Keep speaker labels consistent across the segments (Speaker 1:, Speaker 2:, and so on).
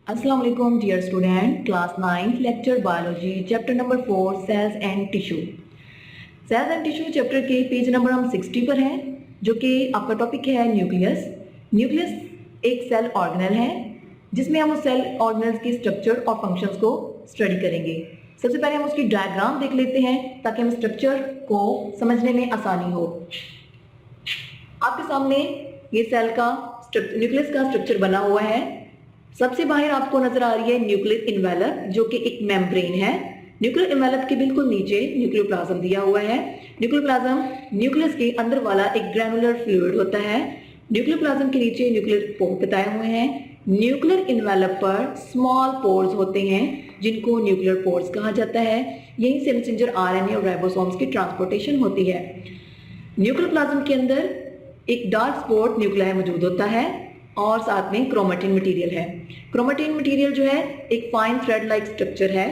Speaker 1: अस्सलाम वालेकुम dear student, class 9 lecture biology chapter number 4 cells and tissue. Cells and tissue chapter के page number हम 60 पर हैं, जो कि आपका टॉपिक है न्यूक्लियस। न्यूक्लियस एक सेल ऑर्गेनल है जिसमें हम उस सेल ऑर्गेनल्स की स्ट्रक्चर और फंक्शंस को स्टडी करेंगे। सबसे पहले हम उसकी डायग्राम देख लेते हैं ताकि हम स्ट्रक्चर को समझने में आसानी हो। आपके सामने ये सेल का न्यूक्लियस का स्ट्रक्चर बना हुआ है। सबसे बाहर आपको नजर आ रही है न्यूक्लियर इन्वेलप, जो कि एक मेम्ब्रेन है। न्यूक्लियर इन्वेलप के बिल्कुल नीचे न्यूक्लियोप्लाज्म दिया हुआ है। न्यूक्लियोप्लाज्म न्यूक्लियस के अंदर वाला एक ग्रैनुलर फ्लूइड होता है। न्यूक्लियोप्लाज्म के नीचे न्यूक्लियर पोर बताए हुए हैं। न्यूक्लियर इन्वेलप पर स्मॉल पोर्स होते हैं जिनको न्यूक्लियर पोर्स कहा जाता है। यहीं से मैसेंजर आरएनए और राइबोसोम्स की ट्रांसपोर्टेशन होती है। न्यूक्लियोप्लाज्म के अंदर एक डार्क स्पॉट न्यूक्लियाई मौजूद होता है और साथ में क्रोमेटिन मटेरियल है। क्रोमेटिन मटेरियल जो है एक फाइन थ्रेड लाइक स्ट्रक्चर है,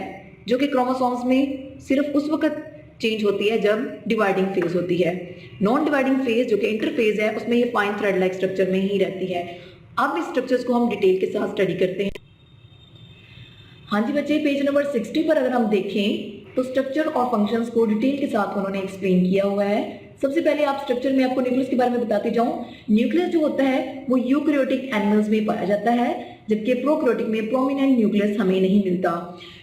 Speaker 1: जो कि क्रोमोसोम्स में सिर्फ उस वक्त चेंज होती है जब डिवाइडिंग फेज होती है। नॉन डिवाइडिंग फेज जो कि इंटरफेज है, उसमें ये फाइन थ्रेड लाइक स्ट्रक्चर में ही रहती है। अब इस स्ट्रक्चर्स को हम डिटेल के साथ स्टडी करते हैं। हाँ जी बच्चे, पेज नंबर 60 पर अगर हम देखें तो स्ट्रक्चर और फंक्शंस को डिटेल के साथ उन्होंने एक्सप्लेन किया हुआ है। सबसे पहले आप स्ट्रक्चर में आपको न्यूक्लियस के बारे में बताते जाऊं। न्यूक्लियस जो होता है वो यूकैरियोटिक एनिमल्स में पाया जाता है, जबकि प्रोकैरियोटिक में प्रोमिनेंट न्यूक्लियस हमें नहीं मिलता।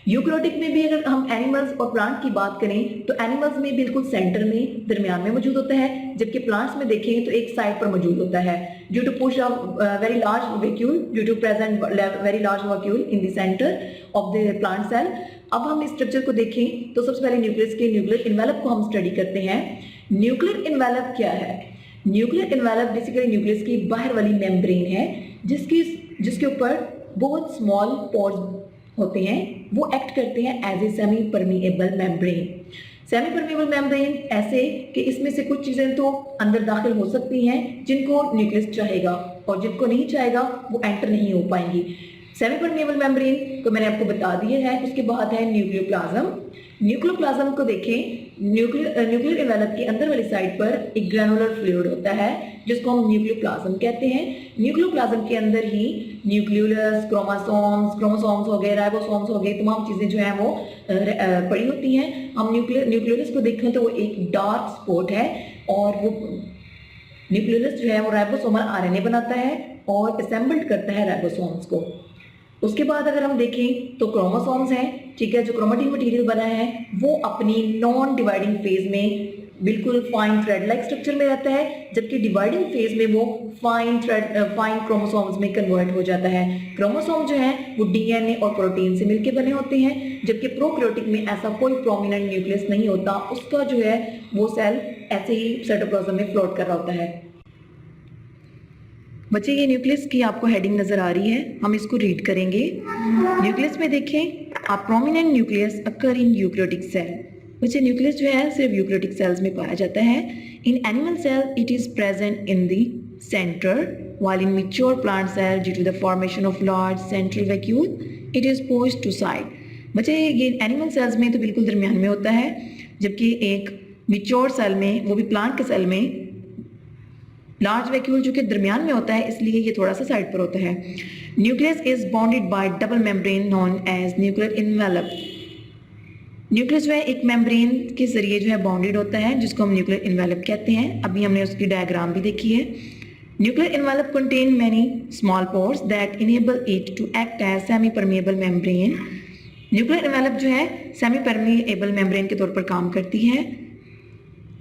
Speaker 1: यूकैरियोटिक में भी अगर हम एनिमल्स और प्लांट की बात करें तो एनिमल्स में बिल्कुल सेंटर में दरमियान में मौजूद होता है, जबकि प्लांट्स में देखें तो एक साइड पर मौजूद होता है। Due to push of very large vacuole, due to present very large vacuole in the centre of the plant cell. अब हम इस स्ट्रक्चर को देखें तो सबसे पहले न्यूक्लियस के न्यूक्लियर इन्वेलप को हम स्टडी करते हैं। न्यूक्लियर इन्वेलप क्या है? न्यूक्लियर इन्वेलप बेसिकली न्यूक्लियस की बाहर वाली मेम्ब्रेन है जिसके ऊपर बहुत स्मॉल पोर्स होते हैं। वो एक्ट करते हैं as a semi permeable membrane. Semi permeable membrane ऐसे कि इसमें से कुछ चीजें तो अंदर दाखिल हो सकती हैं जिनको न्यूक्लियस चाहेगा, और जिनको नहीं चाहेगा वो एंटर नहीं हो पाएंगी। सेमी परमिएबल मेम्ब्रेन तो मैंने आपको बता दिया है। उसके बाद है न्यूक्लियोप्लाज्म। न्यूक्लियोप्लाज्म को देखें, न्यूक्लियर इन्वेलप के अंदर वाली साइड पर एक ग्रैनुलर फ्लूइड होता है जिसको हम न्यूक्लियोप्लाज्म कहते हैं। न्यूक्लियोप्लाज्म के अंदर ही न्यूक्लियोलस, क्रोमोसोम्स हो गए, राइबोसोम्स हो गए, तमाम चीजें जो हैं वो पड़ी होती हैं। हम न्यूक्लियोलस को देखें तो वो एक डार्क स्पॉट है, और वो न्यूक्लियोलस जो है वो राइबोसोमल आरएनए बनाता है और असेंबल्ड करता है राइबोसोम्स को। उसके बाद अगर हम देखें तो क्रोमोसोम्स हैं, ठीक है, जो क्रोमेटिन मटेरियल बना है वो अपनी नॉन डिवाइडिंग फेज में बिल्कुल फाइन थ्रेड लाइक स्ट्रक्चर में रहता है, जबकि डिवाइडिंग फेज में वो फाइन क्रोमोसोम्स में कन्वर्ट हो जाता है। क्रोमोसोम जो है वो डीएनए और प्रोटीन से मिलकर बने होते हैं, जबकि प्रोकैरियोटिक में ऐसा कोई प्रोमिनेंट न्यूक्लियस नहीं होता। उसका जो है वो सेल ऐसे ही साइटोप्लाज्म में फ्लोट कर रहा होता है। बच्चे, ये न्यूक्लियस की आपको हेडिंग नजर आ रही है, हम इसको रीड करेंगे। न्यूक्लियस में देखें, a prominent nucleus occur in eukaryotic cell. बच्चे, न्यूक्लियस जो है सिर्फ यूकैरियोटिक सेल्स में पाया जाता है। In animal cell it is present in the centre, while in mature plant cell due to the formation of large central vacuole it is pushed to side. बच्चे, ये एनिमल सेल्स में तो बिल्कुल दरमियान में होता है, जबकि एक मैच्योर सेल में, वो भी प्लांट के सेल में, लार्ज वैक्यूल जो कि दरमियान में होता है, इसलिए ये थोड़ा सा साइड पर होता है। Nucleus is bounded by double membrane known as nuclear envelope. Nucleus जो है एक मेम्ब्रेन के जरिए जो है बॉन्डेड होता है, जिसको हम न्यूक्लियर इन्वेलप कहते हैं। अभी हमने उसकी डायग्राम भी देखी है। Nuclear envelope contain many small pores that enable it to act as semi permeable membrane. Nuclear envelope जो है सेमी परमिएबल मेम्ब्रेन के तौर पर काम करती है।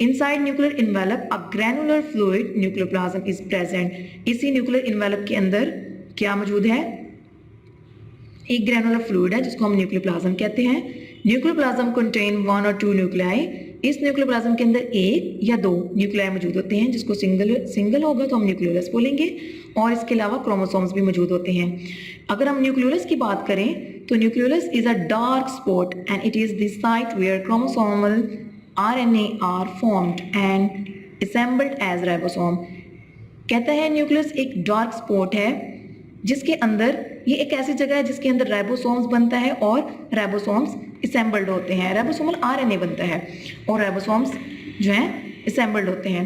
Speaker 1: Inside nuclear envelope, a granular fluid nucleoplasm is present. इसी न्यूक्लियर इन्वेलप के अंदर क्या मौजूद है? एक ग्रैनुलर फ्लूइड है जिसको हम न्यूक्लियोप्लाज्म कहते हैं। न्यूक्लियोप्लाज्म कंटेन 1 और 2 न्यूक्लियाई। इस न्यूक्लियोप्लाज्म के अंदर एक या दो न्यूक्लियाई मौजूद होते हैं, जिसको सिंगल होगा तो हम न्यूक्लियोलस बोलेंगे, और इसके अलावा क्रोमोसोम्स भी मौजूद होते हैं। अगर हम न्यूक्लियोलस की बात करें तो nucleolus is a dark spot and it is the site where chromosomal RNA are formed and assembled as ribosome। कहता है न्यूक्लियस एक डार्क स्पॉट है जिसके अंदर, ये एक ऐसी जगह है जिसके अंदर राइबोसोम्स बनता है और राइबोसोम्स असेंबल्ड होते हैं। राइबोसोमल RNA बनता है और राइबोसोम्स जो हैं असेंबल्ड होते हैं।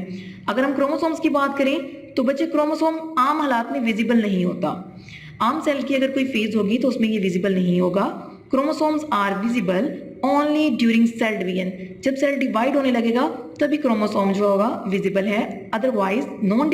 Speaker 1: अगर हम क्रोमोसोम्स की बात करें तो बच्चे, क्रोमोसोम आम हालात में विजिबल नहीं होता। आम सेल की अगर कोई फेज होगी तो उसमें ये विजिबल नहीं होगा। Chromosomes are visible only during cell division, जब सेल डिवाइड होने लगेगा तभी क्रोमोसोम जो होगा विजिबल है, अदरवाइज नॉन